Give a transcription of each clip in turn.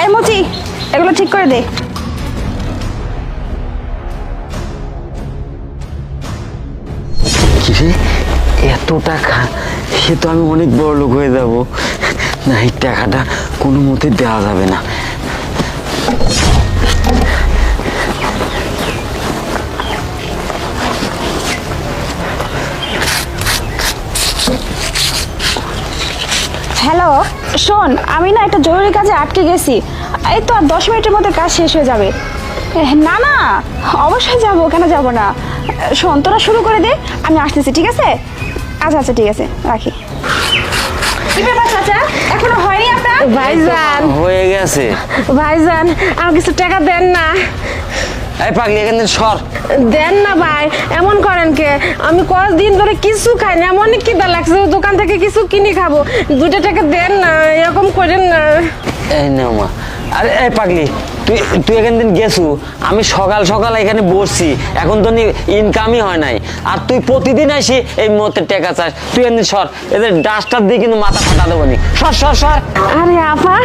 এই মুচি, এগুলো ঠিক করে দে। কিরে এত টাকা, সে তো আমি অনেক বড় লোক হয়ে যাব। না, এই টাকাটা কোনো মতে দেওয়া যাবে না। হ্যালো, শোন, আমি না একটা জরুরি কাজে আটকে গেছি। এই তো আর 10 মিনিটের মধ্যে কাজ শেষ হয়ে যাবে। না না, অবশ্যই যাব, কেন যাব না। শোন, তোরা শুরু করে দে, আমি আসতেছি, ঠিক আছে? আচ্ছা আচ্ছা, ঠিক আছে, রাখি। কি ব্যাপার চাচা, এখনো হয়নি আপনার? ভাইজান, হয়ে গেছে। ভাইজান আমার কিছু টাকা দেন না। এই পাগলি, এখান থেকে সর। দেন না ভাই, এমন করেন কে? আমি কতদিন ধরে কিছু খাই না, এমন খিদা লাগছে, দোকান থেকে কিছু কিনে খাবো। 2টা টাকা দেন না, এরকম করেন না। এই নে মা। আরে এই পাগলি, তুই তুই এখান দিন গেছু, আমি সকাল সকাল এখানে বসছি, এখন তো ইনকামই হয় নাই। আর তুই প্রতিদিন আসি এই মুহূর্তে টাকা চাস। তুই এমনি সর, এদের ডাস্টার দিয়ে কিন্তু মাথা ফাটা দেবো নি। সর সর সর। আরে আপা,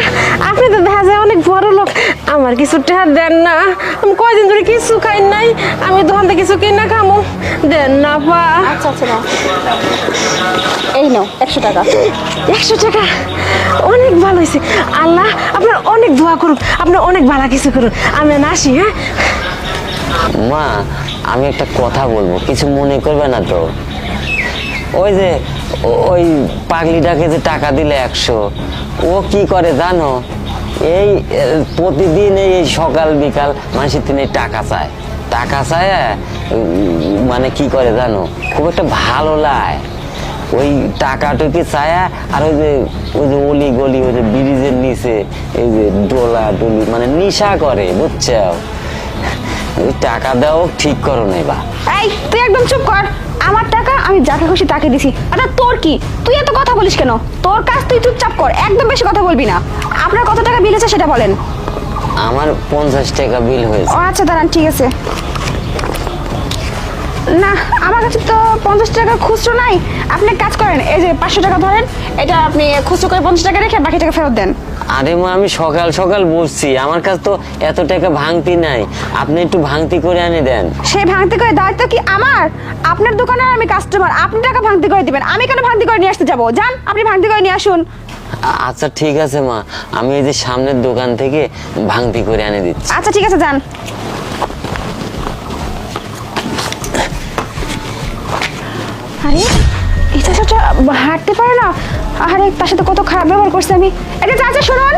আপনি তো দেখা যায় অনেক বড় লোক, আমার কিছু টাকা দেন না। আমি কয়দিন ধরে কিছু খাই নাই, আমি দোকান থেকে কিছু কিনে খামো। দেন না আপা। আচ্ছা আচ্ছা, নাও। এই নাও 100 টাকা। 100 টাকা অনেক ভালো হয়েছে। আল্লাহ আপনার অনেক দোয়া করুন, আপনার অনেক ভালো কিছু করুন। আমি আসি। হ্যাঁ মা, আমি একটা কথা বলবো, কিছু মনে করবে না তো? ওই যে ওই পাগলিটাকে যে টাকা দিলে 100, ও কি করে জানো? এই প্রতিদিন এই সকাল বিকাল মানুষের তিনি টাকা চায়, টাকা চায়। মানে কি করে জানো, খুব একটা ভালো লাগে ওই টাকাটুকি চায়া। আর ওই যে অলি গলি, ওই যে ব্রিজের নিচে এই যে ডোলা ডলি, মানে নেশা করে, বুঝছো? ওই টাকা দাও ঠিক করো নাই বা। এই তুই একদম চুপ কর। আমার টাকা আমি যাকে খুশি তাকে দিছি। আচ্ছা তোর কি, তুই এত কথা বলিস কেন? তোর কাজ তুই চুপচাপ কর, একদম বেশি কথা বলবি না। আপনার কত টাকা বিল আছে সেটা বলেন। আমার 50 টাকা বিল হয়েছে। ও আচ্ছা, দাঁড়ান, ঠিক আছে। না, আমার কাছে তো 50 টাকা খুচরো নাই। আপনি এক কাজ করেন, এই যে 500 টাকা ধরেন, এটা আপনি খুচরো করে 50 টাকা রেখে বাকি টাকা ফেরত দেন। আরে মা, আমি সকাল সকাল বসছি, আমার কাছে তো এত টাকা ভাঙতি নাই, আপনি একটু ভাঙতি করে আনি দেন। সেই ভাঙতি করে দায়িত্ব কি আমার? আপনার দোকানে আমি কাস্টমার, আপনি টাকা ভাঙতি করে দিবেন, আমি কেন ভাঙতি করে নিয়ে আসতে যাবো? যান, আপনি ভাঙতি করে নিয়ে আসুন। আচ্ছা ঠিক আছে মা, আমি এই যে সামনের দোকান থেকে ভাঙতি করে আনি দিচ্ছি। আচ্ছা ঠিক আছে, যান। আরে এই চাচাটা হাঁটতে পারে না। আরে তার সাথে কত খারাপ ব্যবহার করছে আমি। এটা চাচা শুনুন,